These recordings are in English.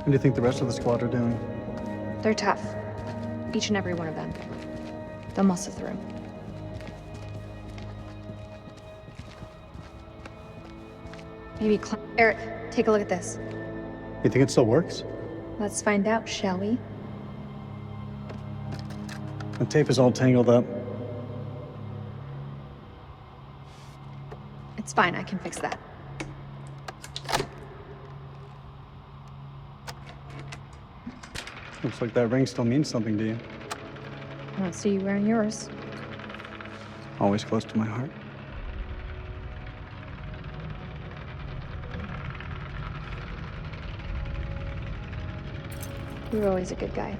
What do you think the rest of the squad are doing? They're tough. Each and every one of them. They'll muscle through. Maybe Eric, take a look at this. You think it still works? Let's find out, shall we? The tape is all tangled up. It's fine, I can fix that. Looks like that ring still means something to you. I don't see you wearing yours. Always close to my heart. You were always a good guy.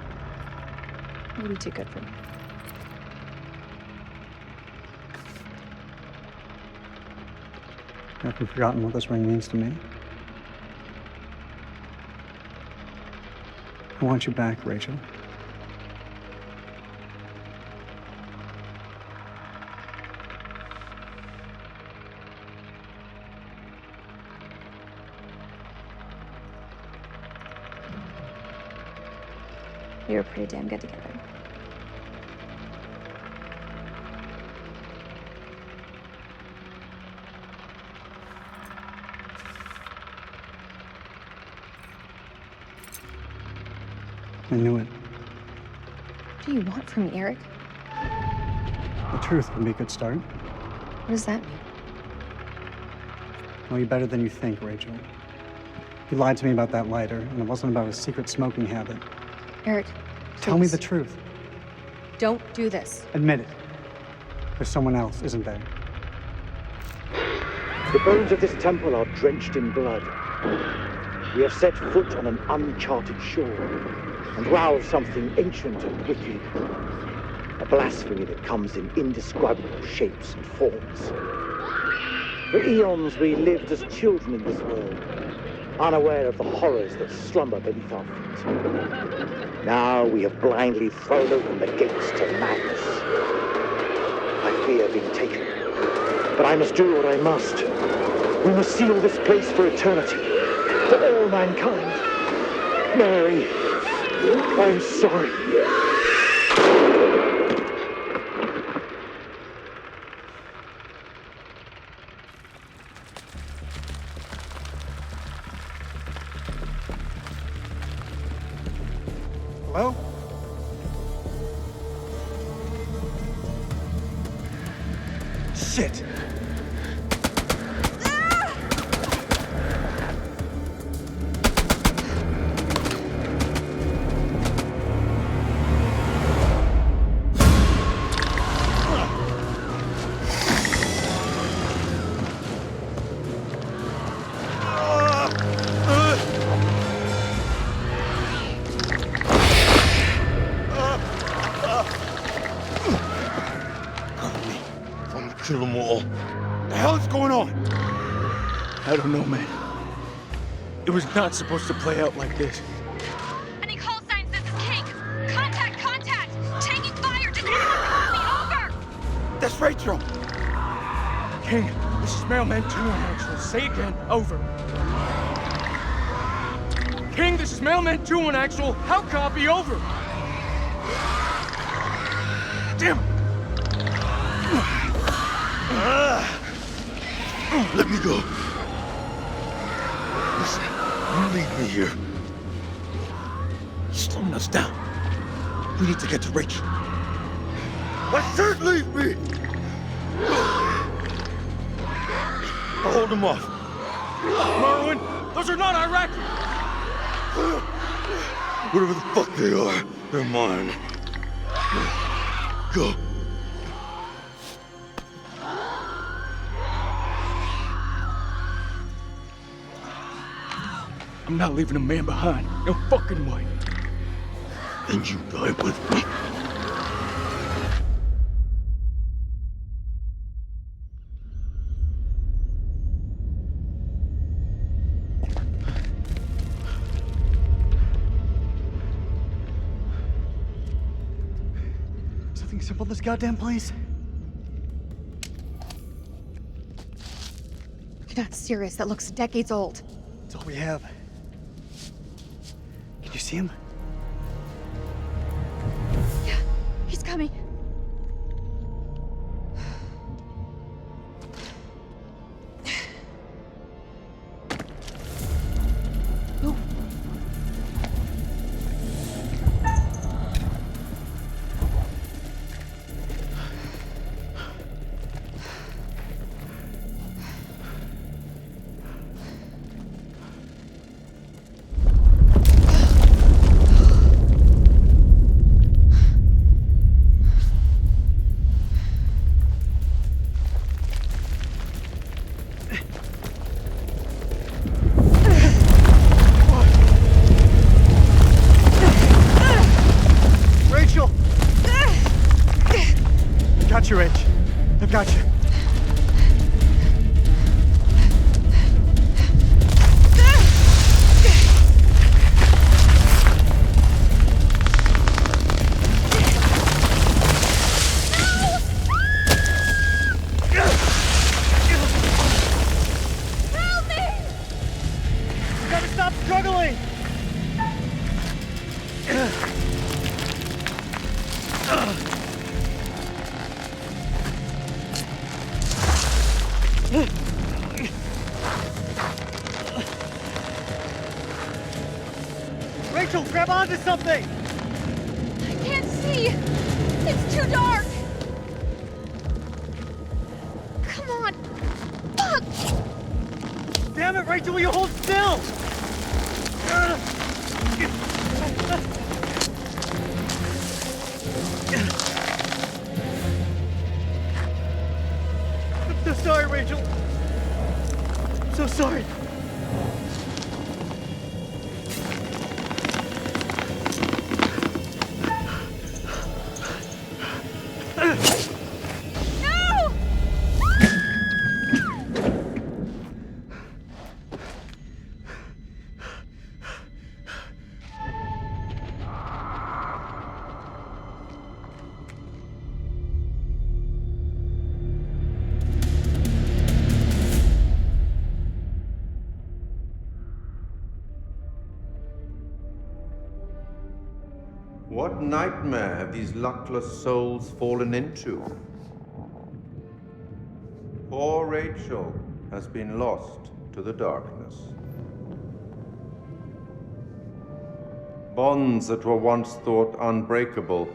Maybe too good for me. Have you forgotten what this ring means to me? I want you back, Rachel. We were pretty damn good together. I knew it. What do you want from me, Eric? The truth would be a good start. What does that mean? I know you better than you think, Rachel. You lied to me about that lighter, and it wasn't about a secret smoking habit. Eric, Tell me please. the truth. Don't do this. Admit it. There's someone else, isn't there? The bones of this temple are drenched in blood. We have set foot on an uncharted shore and roused something ancient and wicked. A blasphemy that comes in indescribable shapes and forms. For eons we lived as children in this world, unaware of the horrors that slumber beneath our feet. Now we have blindly thrown open the gates to madness. I fear being taken, but I must do what I must. We must seal this place for eternity, for all mankind. Mary, I'm sorry. Hello? Shit! Kill them all. The hell is going on? I don't know, man. It was not supposed to play out like this. Any call signs, this is King. Contact, contact! Taking fire! Does anyone call me? Over! That's Rachel! King, this is Mailman 2 on actual. Say again, over. King, this is Mailman 2 on actual. How copy, over? Damn it! Let me go. Listen, you leave me here. You're slowing us down. We need to get to Rachel. I said leave me! I'll hold them off. Merwin, those are not Iraqi! Whatever the fuck they are, they're mine. Go. I'm not leaving a man behind. No fucking way. And you die with me. Something simple, this goddamn place. You're not serious. That looks decades old. It's all we have. see him? Yeah, he's coming. Got you, Rach. I've got you. Help me! You gotta stop struggling! Rachel, grab onto something! I can't see! It's too dark! Come on! Fuck! Damn it, Rachel, will you hold still? I'm so sorry, Rachel. I'm so sorry. No! What nightmare have these luckless souls fallen into? Poor Rachel has been lost to the darkness. Bonds that were once thought unbreakable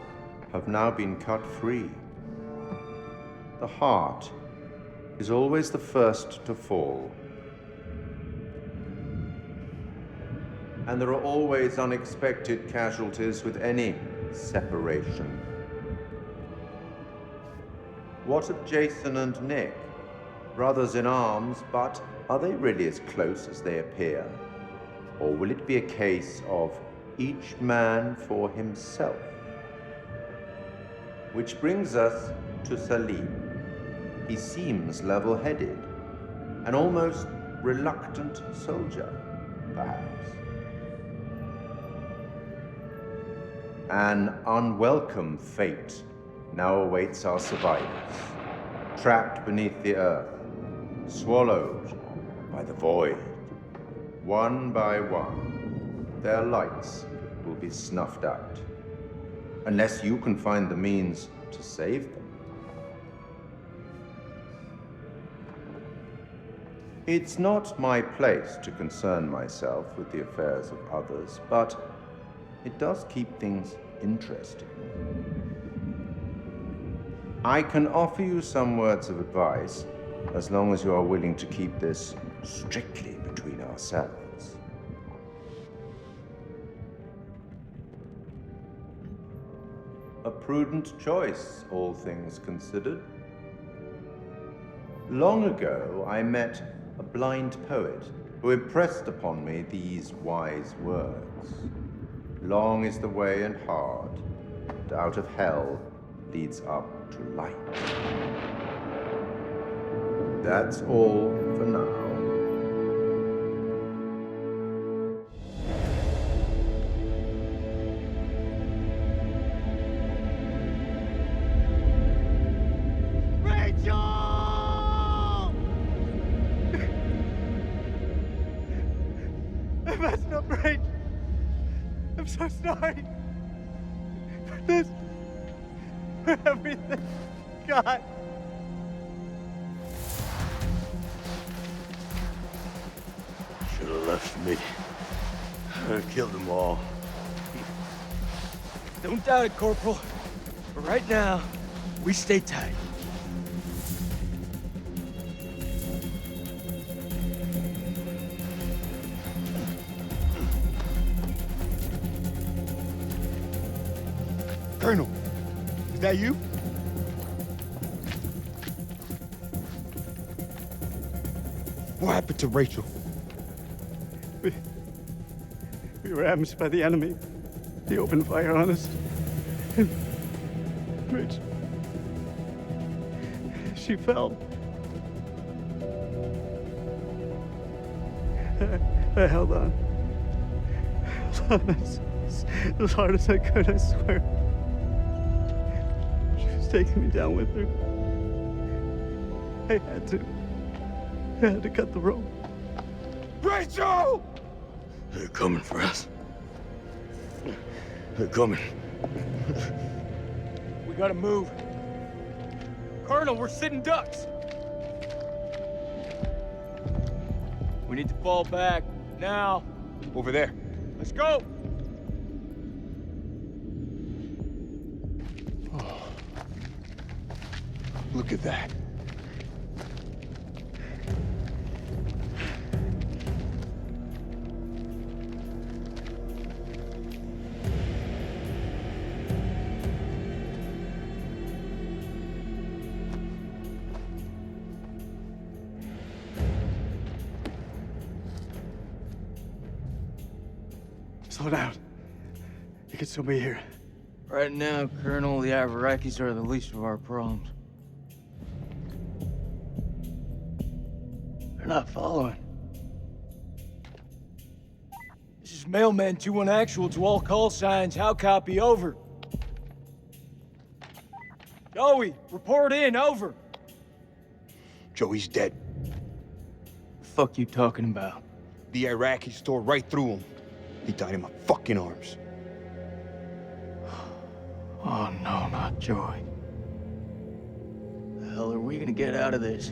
have now been cut free. The heart is always the first to fall. And there are always unexpected casualties with any separation. What of Jason and Nick? Brothers in arms, but are they really as close as they appear? Or will it be a case of each man for himself? Which brings us to Salim. He seems level-headed, an almost reluctant soldier, perhaps. An unwelcome fate now awaits our survivors, trapped beneath the earth, swallowed by the void. One by one, their lights will be snuffed out, unless you can find the means to save them. It's not my place to concern myself with the affairs of others, but it does keep things interesting. I can offer you some words of advice, as long as you are willing to keep this strictly between ourselves. A prudent choice, all things considered. Long ago, I met a blind poet who impressed upon me these wise words. Long is the way and hard, and out of hell leads up to light. That's all for now. I messed up, Rach. I I'm so sorry. For this. For everything. God. Should have left me. I killed them all. Don't doubt it, Corporal. But right now, we stay tight. Colonel, is that you? What happened to Rachel? We were ambushed by the enemy. He opened fire on us. And Rich, she fell. I held on. As hard as I could, I swear. She was taking me down with her. I had to cut the rope. Rachel! They're coming for us. They're coming. We gotta move. Colonel, we're sitting ducks. We need to fall back, now. Over there. Let's go! Look at that. Slow down. You could still be here. Right now, Colonel, the Iraqis are the least of our problems. They're not following. This is Mailman 2-1 actual to all call signs. How copy? Over. Joey, report in. Over. Joey's dead. The fuck you talking about? The Iraqis tore right through him. He died in my fucking arms. Oh no, not Joey. The hell are we gonna get out of this?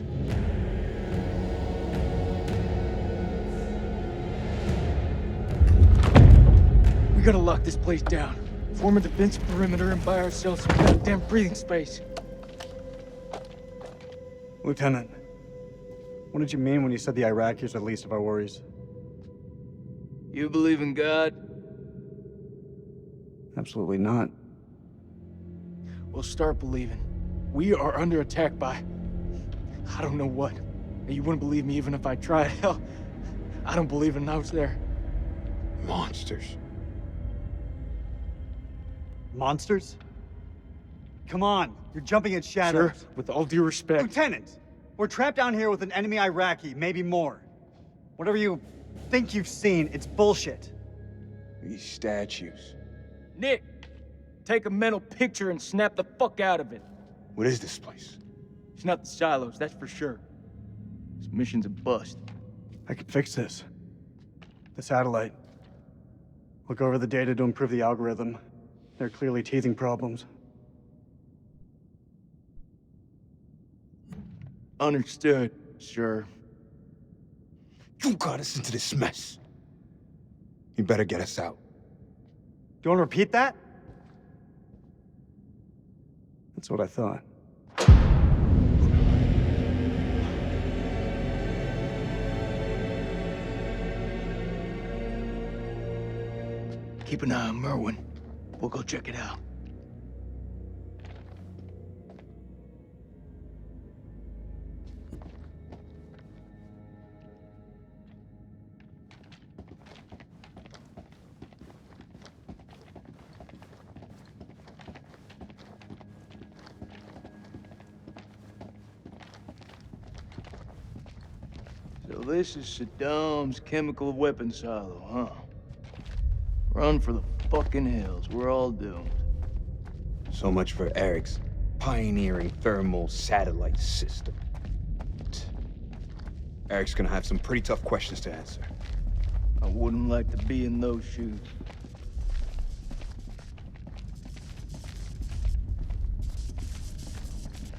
We gotta lock this place down. Form a defense perimeter and buy ourselves some goddamn breathing space. Lieutenant, what did you mean when you said the Iraqis are the least of our worries? You believe in God? Absolutely not. Well, start believing. We are under attack by... I don't know what. And you wouldn't believe me even if I tried. Hell, I don't believe in out there. Monsters. Monsters? Come on, you're jumping at shadows. Sir, with all due respect... Lieutenant, we're trapped down here with an enemy Iraqi, maybe more. Whatever you think you've seen, it's bullshit. These statues. Nick, take a mental picture and snap the fuck out of it. What is this place? It's not the silos, that's for sure. This mission's a bust. I can fix this. The satellite. Look over the data to improve the algorithm. There are clearly teething problems. Understood, sir. You got us into this mess. You better get us out. Do you want to repeat that? That's what I thought. Keep an eye on Merwin. We'll go check it out. So this is Saddam's chemical weapon silo, huh? Run for the fucking hills. We're all doomed. So much for Eric's pioneering thermal satellite system. Eric's gonna have some pretty tough questions to answer. I wouldn't like to be in those shoes.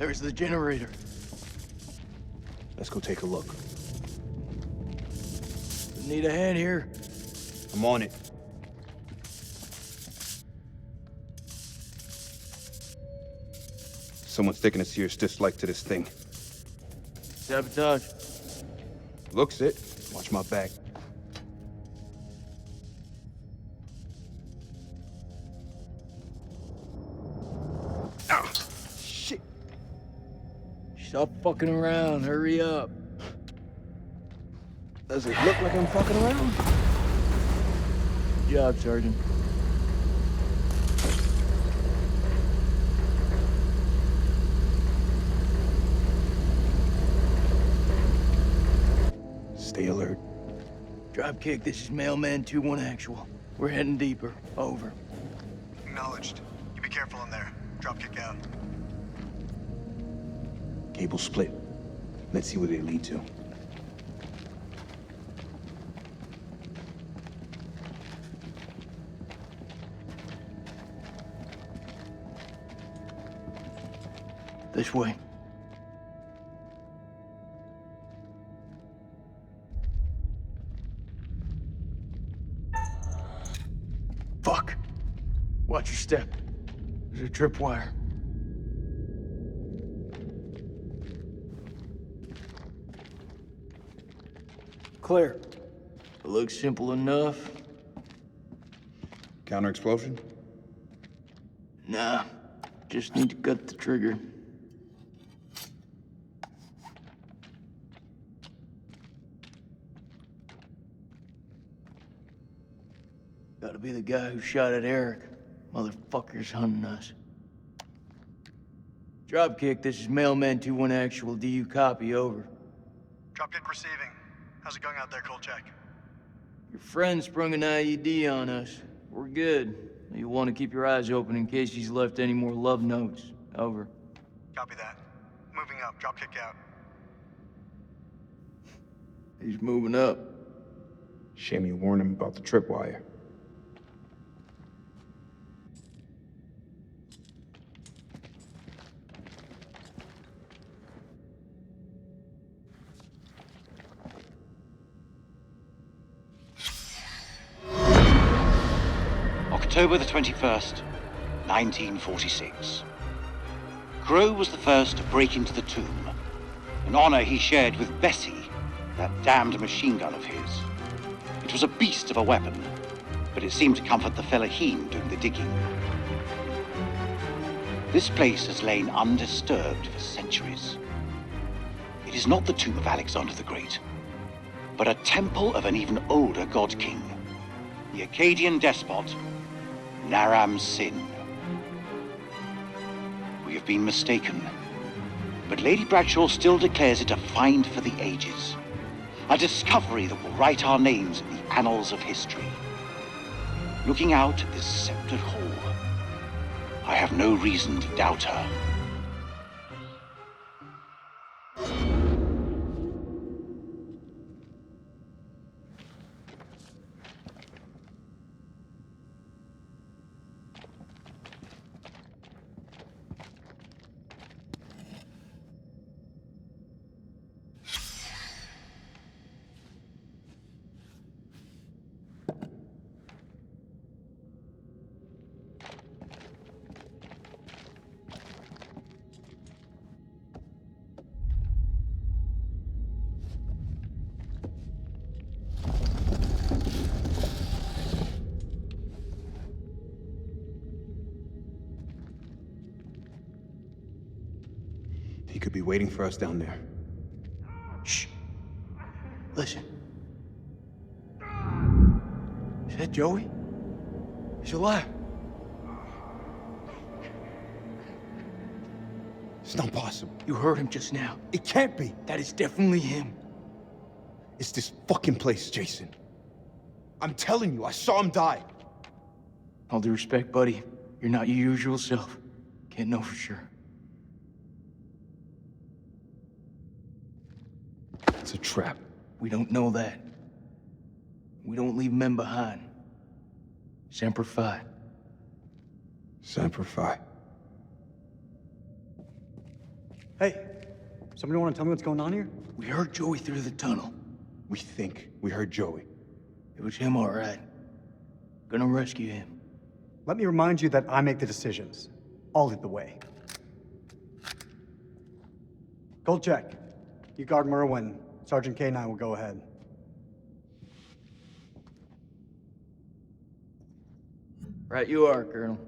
There's the generator. Let's go take a look. Need a hand here? I'm on it. Someone's taking a serious dislike to this thing. Sabotage. Looks it. Watch my back. Ah, shit. Stop fucking around. Hurry up. Does it look like I'm fucking around? Good job, Sergeant. Stay alert. Dropkick, this is Mailman 2-1 actual. We're heading deeper. Over. Acknowledged. You be careful in there. Dropkick out. Cable split. Let's see where they lead to. This way. Fuck. Watch your step. There's a tripwire. Clear. It looks simple enough. Counter explosion? Nah. Just need to cut the trigger. Gotta be the guy who shot at Eric. Motherfucker's hunting us. Dropkick, this is Mailman 2-1 actual. Do you copy? Over. Dropkick receiving. How's it going out there, Kolchak? Your friend sprung an IED on us. We're good. You'll want to keep your eyes open in case he's left any more love notes. Over. Copy that. Moving up. Dropkick out. He's moving up. Shame you warned him about the tripwire. October the 21st, 1946. Crow was the first to break into the tomb, an honor he shared with Bessie, that damned machine gun of his. It was a beast of a weapon, but it seemed to comfort the fellaheen doing the digging. This place has lain undisturbed for centuries. It is not the tomb of Alexander the Great, but a temple of an even older god king, the Akkadian despot, Naram Sin. We have been mistaken, but Lady Bradshaw still declares it a find for the ages. A discovery that will write our names in the annals of history. Looking out at this sceptred hall, I have no reason to doubt her. He could be waiting for us down there. Shh. Listen. Is that Joey? He's alive. It's not possible. You heard him just now. It can't be. That is definitely him. It's this fucking place, Jason. I'm telling you, I saw him die. All due respect, buddy. You're not your usual self. Can't know for sure. It's a trap. We don't know that. We don't leave men behind. Semper Fi. Semper Fi. Hey, somebody want to tell me what's going on here? We heard Joey through the tunnel. We think we heard Joey. It was him, all right. Gonna rescue him. Let me remind you that I make the decisions. I'll lead the way. Gold check. You guard Merwin. Sergeant K9 will go ahead. Right you are, Colonel.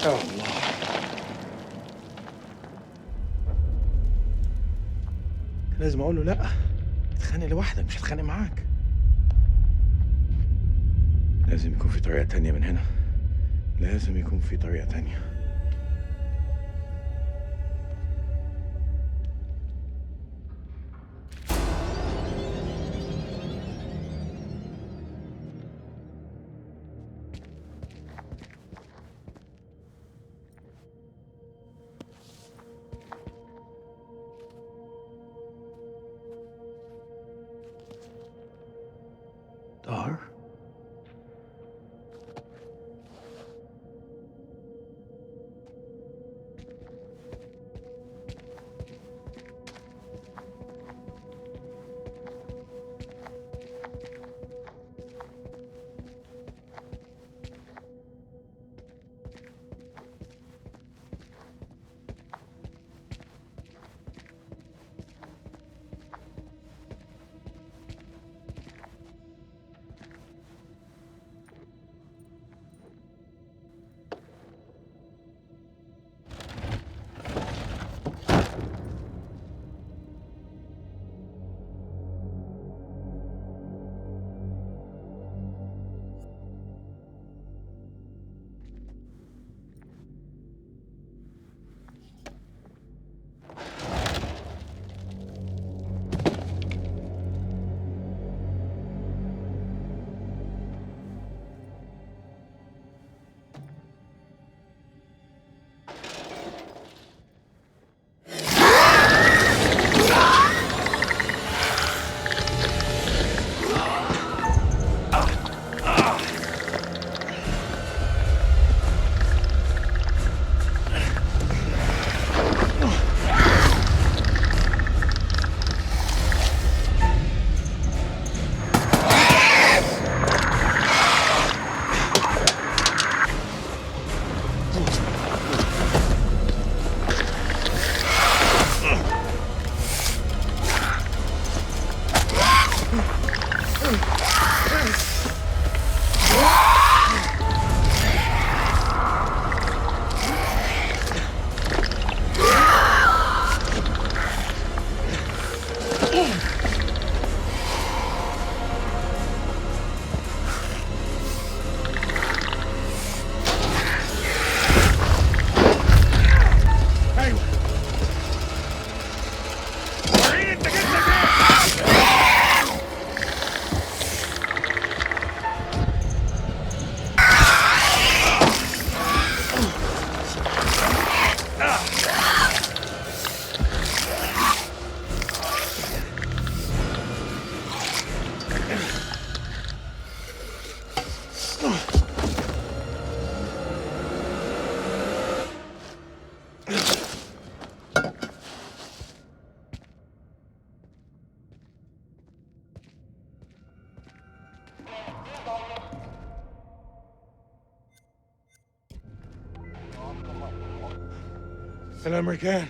Oh, Allah. لازم اقول له لا. اتخانق لوحدك، مش هتخانق معاك. لازم يكون في طريقة تانية من هنا. لازم يكون في طريقة تانية. Dar? الأمريكان.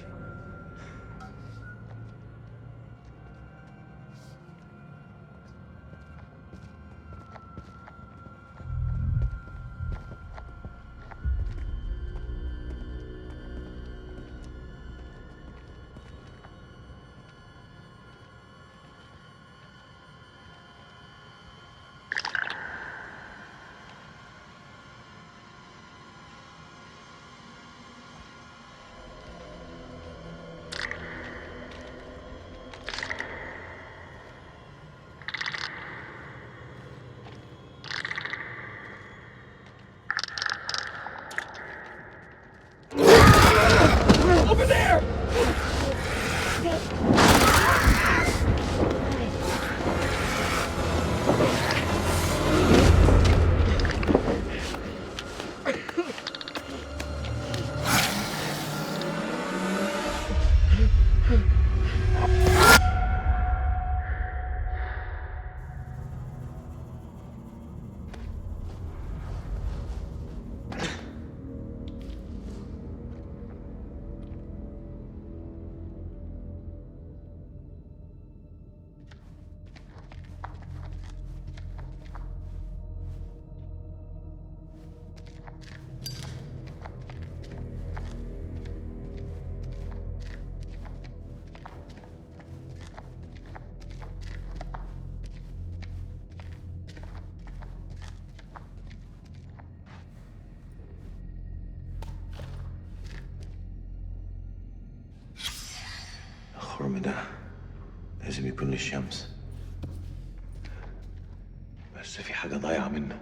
الخرم ده لازم يكون للشمس، بس في حاجة ضايعة منه.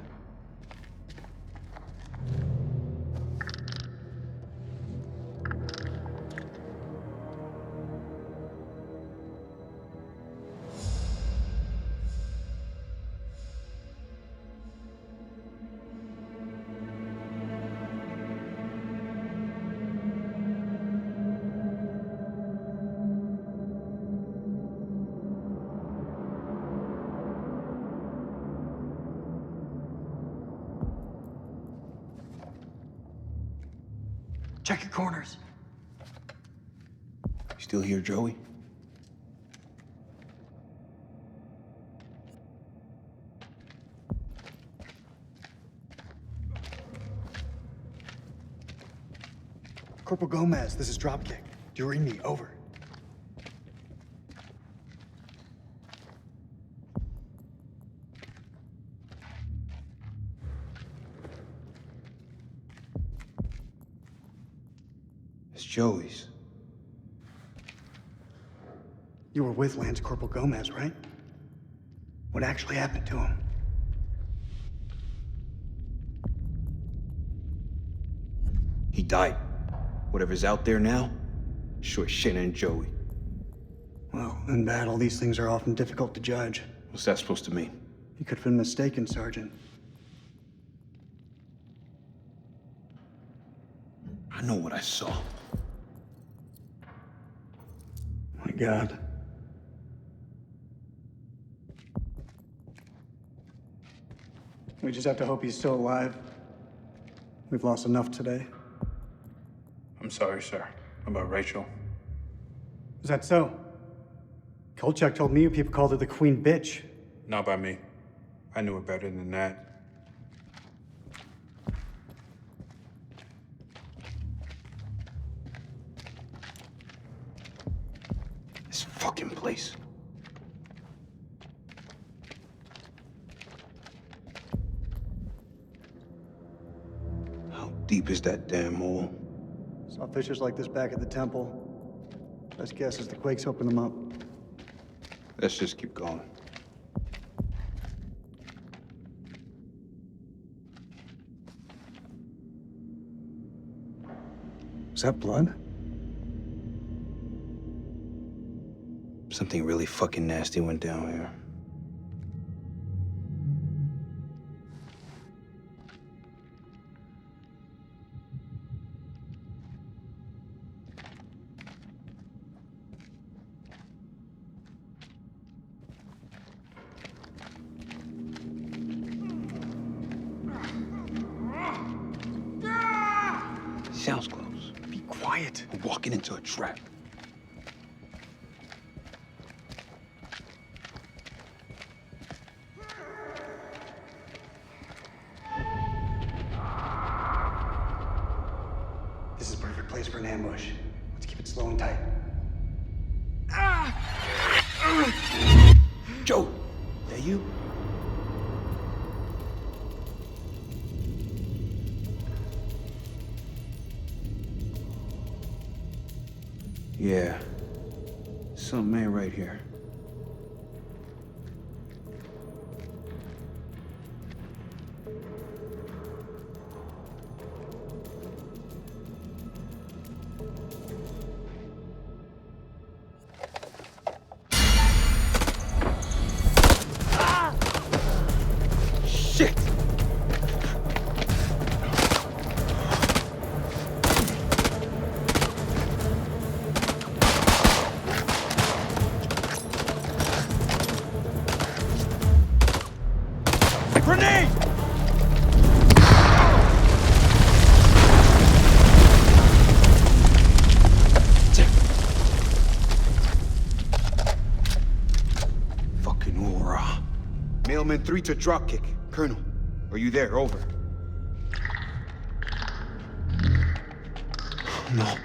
Check your corners. You still here, Joey? Corporal Gomez, this is Dropkick. Do you read me? Over. It's Joey's. You were with Lance Corporal Gomez, right? What actually happened to him? He died. Whatever's out there now, sure shit ain't Joey. Well, in battle, these things are often difficult to judge. What's that supposed to mean? You could have been mistaken, Sergeant. I know what I saw. My God. We just have to hope he's still alive. We've lost enough today. I'm sorry, sir. About Rachel. Is that so? Kolchak told me you people called her the Queen Bitch. Not by me. I knew her better than that. This fucking place. How deep is that damn hole? Saw fissures like this back at the temple. Best guess is the quakes opened them up. Let's just keep going. Is that blood? Something really fucking nasty went down here. Sounds close. Be quiet. We're walking into a trap. This is a perfect place for an ambush. Let's keep it slow and tight. Joe, that you? Yeah. Something ain't right here. Shit! Grenade! Fucking aura. Mailman 3 to Dropkick. Colonel, are you there? Over. No.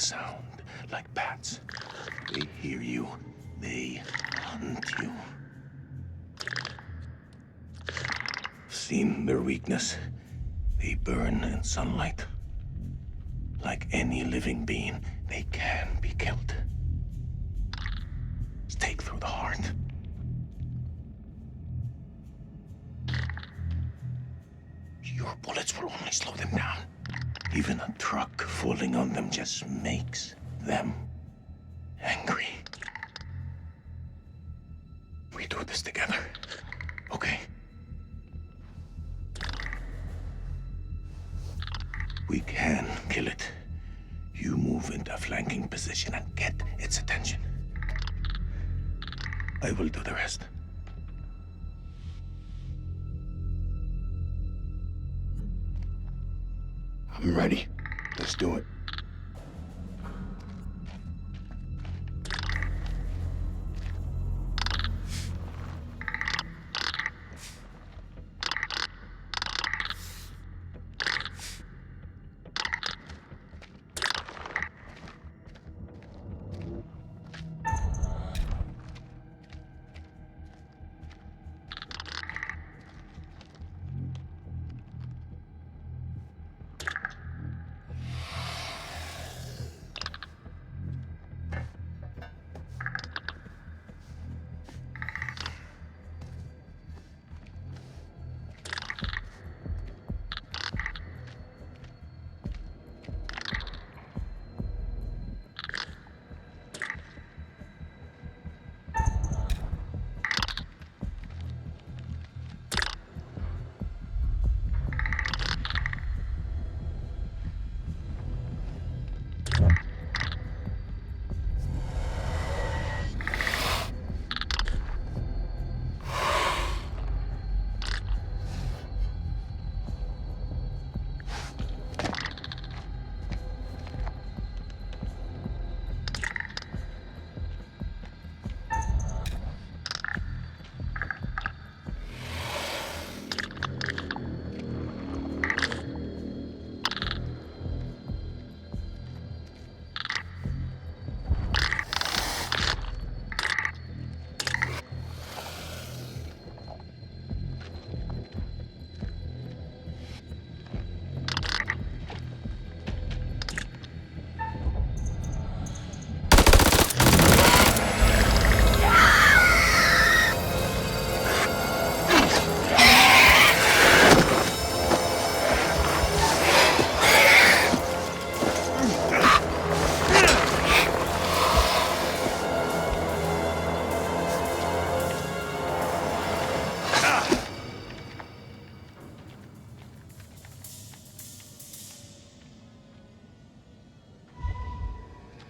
sound, like bats. They hear you, they hunt you. I've seen their weakness. They burn in sunlight. Like any living being, they can be killed. Stake through the heart. Your bullets will only slow them down. Even a truck falling on them just makes them angry. We do this together, okay? We can kill it. You move into a flanking position and get its attention. I will do the rest. I'm ready. Let's do it.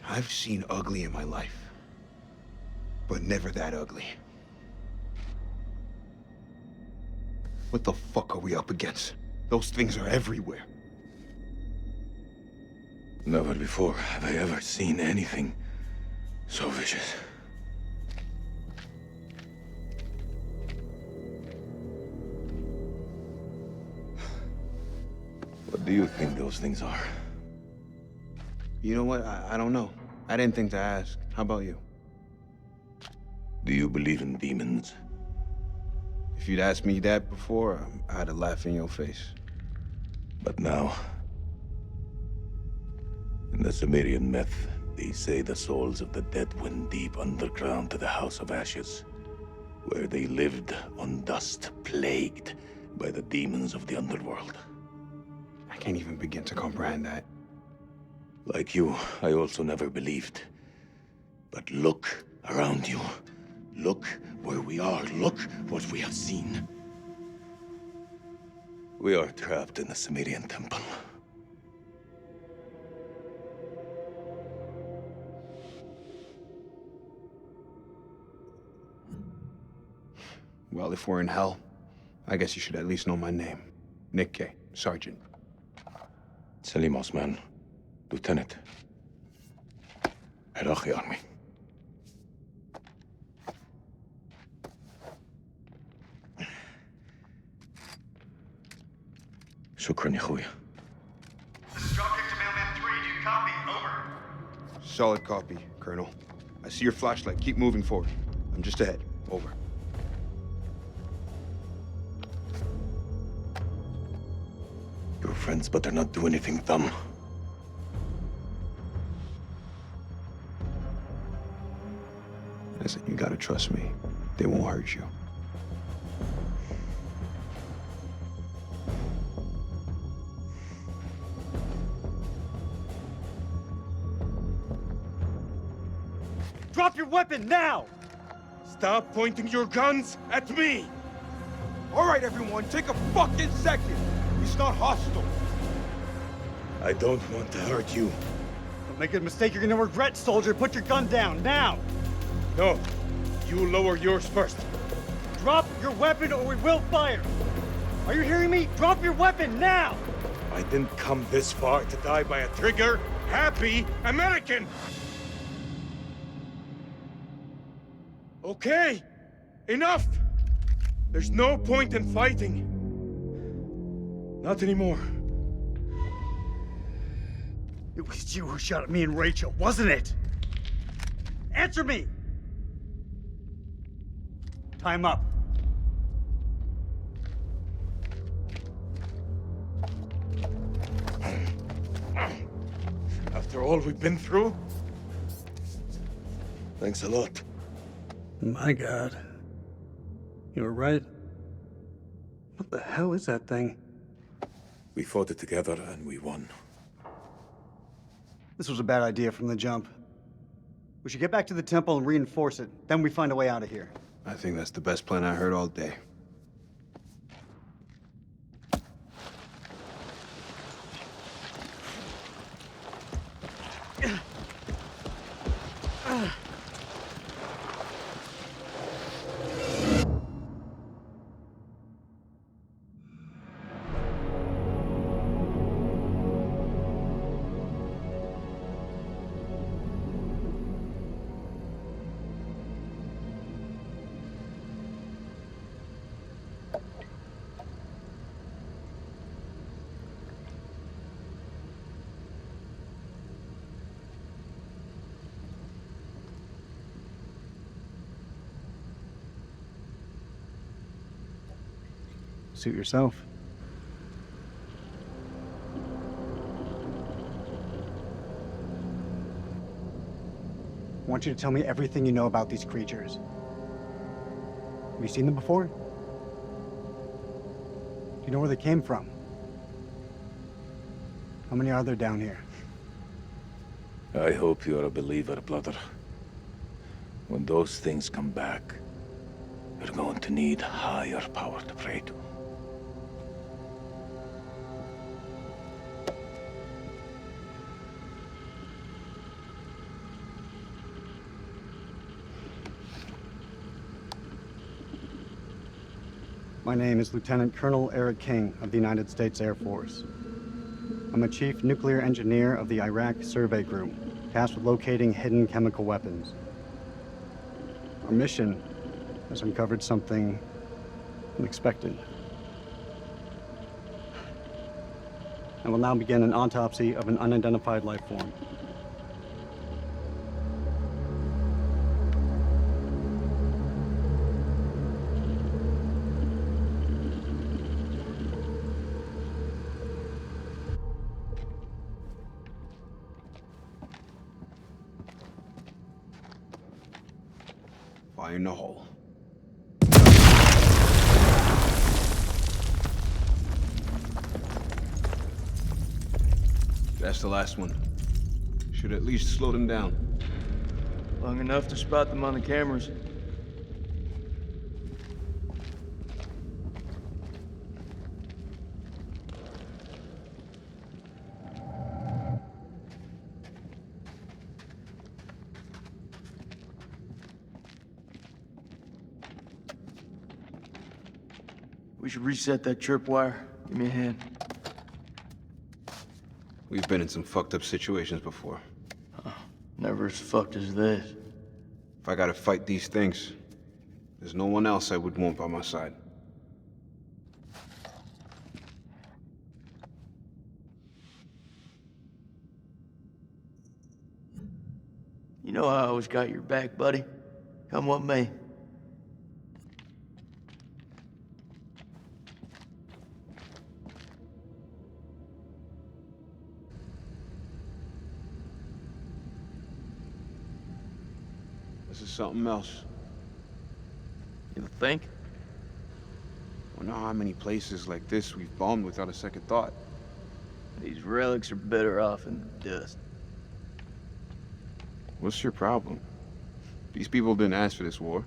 I've seen ugly in my life, but never that ugly. What the fuck are we up against? Those things are everywhere. Never before have I ever seen anything so vicious. What do you think those things are? You know what? I don't know. I didn't think to ask. How about you? Do you believe in demons? If you'd asked me that before, I'd have laughed in your face. But now, in the Sumerian myth, they say the souls of the dead went deep underground to the House of Ashes, where they lived on dust, plagued by the demons of the underworld. I can't even begin to comprehend that. Like you, I also never believed. But look around you. Look where we are. Look what we have seen. We are trapped in the Sumerian temple. Well, if we're in hell, I guess you should at least know my name. Nick K, Sergeant. Salim Osman, Lieutenant. Iraqi Army. شكرا يا اخويا. This is dropkick to mailman 3. Do you copy? Over. Solid copy, Colonel. I see your flashlight. Keep moving forward. I'm just ahead. Over. Your friends better not do anything dumb. Listen, you gotta trust me. They won't hurt you. Drop your weapon now! Stop pointing your guns at me! All right, everyone, take a fucking second. He's not hostile. I don't want to hurt you. Don't make a mistake you're gonna regret, soldier. Put your gun down, now! No, you lower yours first. Drop your weapon or we will fire! Are you hearing me? Drop your weapon, now! I didn't come this far to die by a trigger-happy American! Okay, enough! There's no point in fighting. Not anymore. It was you who shot at me and Rachel, wasn't it? Answer me! Time up. After all we've been through? Thanks a lot. My God. You were right. What the hell is that thing? We fought it together and we won. This was a bad idea from the jump. We should get back to the temple and reinforce it. Then we find a way out of here. I think that's the best plan I heard all day. Suit yourself. I want you to tell me everything you know about these creatures. Have you seen them before? Do you know where they came from? How many are there down here? I hope you're a believer, brother. When those things come back, you're going to need higher power to pray to. My name is Lieutenant Colonel Eric King of the United States Air Force. I'm a chief nuclear engineer of the Iraq Survey Group, tasked with locating hidden chemical weapons. Our mission has uncovered something unexpected. I will now begin an autopsy of an unidentified life form. Fire in the hole. That's the last one. Should at least slow them down. Long enough to spot them on the cameras. We should reset that chirp wire. Give me a hand. We've been in some fucked up situations before. Never as fucked as this. If I gotta fight these things, there's no one else I would want by my side. know I always got your back, buddy. Come with me. This is something else. You think? Wonder how many places like this we've bombed without a second thought. These relics are better off in the dust. What's your problem? These people didn't ask for this war.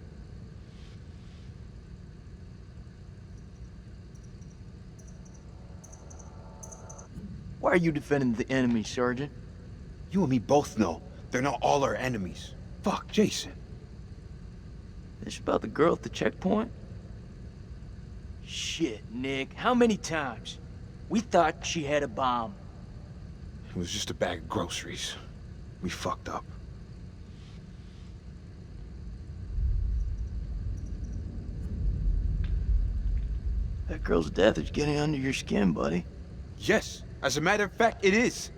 Why are you defending the enemy, Sergeant? You and me both know they're not all our enemies. Fuck, Jason. This about the girl at the checkpoint? Shit, Nick. How many times? We thought she had a bomb. It was just a bag of groceries. We fucked up. That girl's death is getting under your skin, buddy. Yes, as a matter of fact, it is.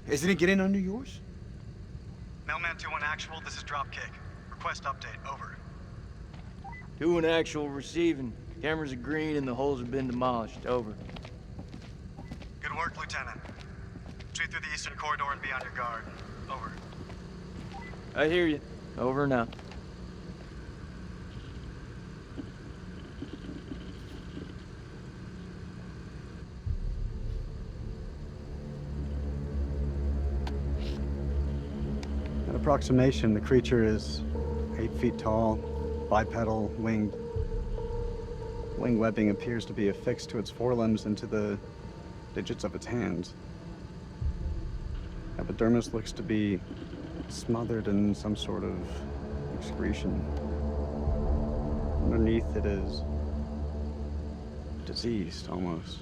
Isn't it getting under yours? Mailman 2-1 actual, this is Dropkick. Request update, over. 2-1 actual receiving. Cameras are green and the holes have been demolished. Over. Good work, Lieutenant. Retreat through the eastern corridor and be on your guard. Over. I hear you. Over and out. At approximation, the creature is 8 feet tall, bipedal, winged. Wing webbing appears to be affixed to its forelimbs into the digits of its hands. Epidermis looks to be smothered in some sort of excretion. Underneath it is diseased, almost.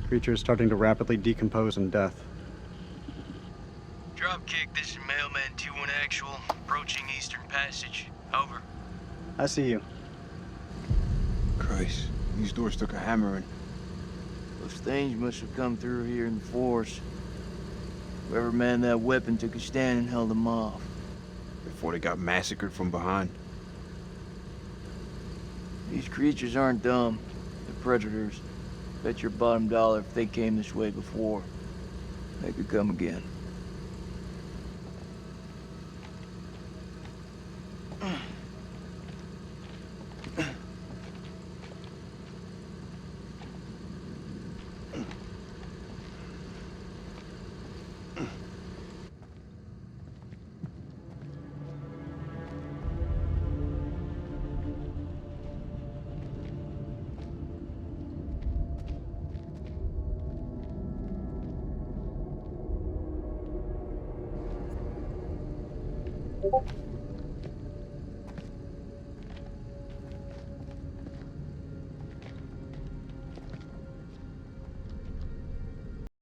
Creature is starting to rapidly decompose in death. Dropkick, this is Mailman 2-1 actual. Approaching Eastern Passage. Over. I see you. Christ, these doors took a hammering. Those things must have come through here in force. Whoever manned that weapon took a stand and held them off. Before they got massacred from behind. These creatures aren't dumb. They're predators. Bet your bottom dollar if they came this way before, they could come again.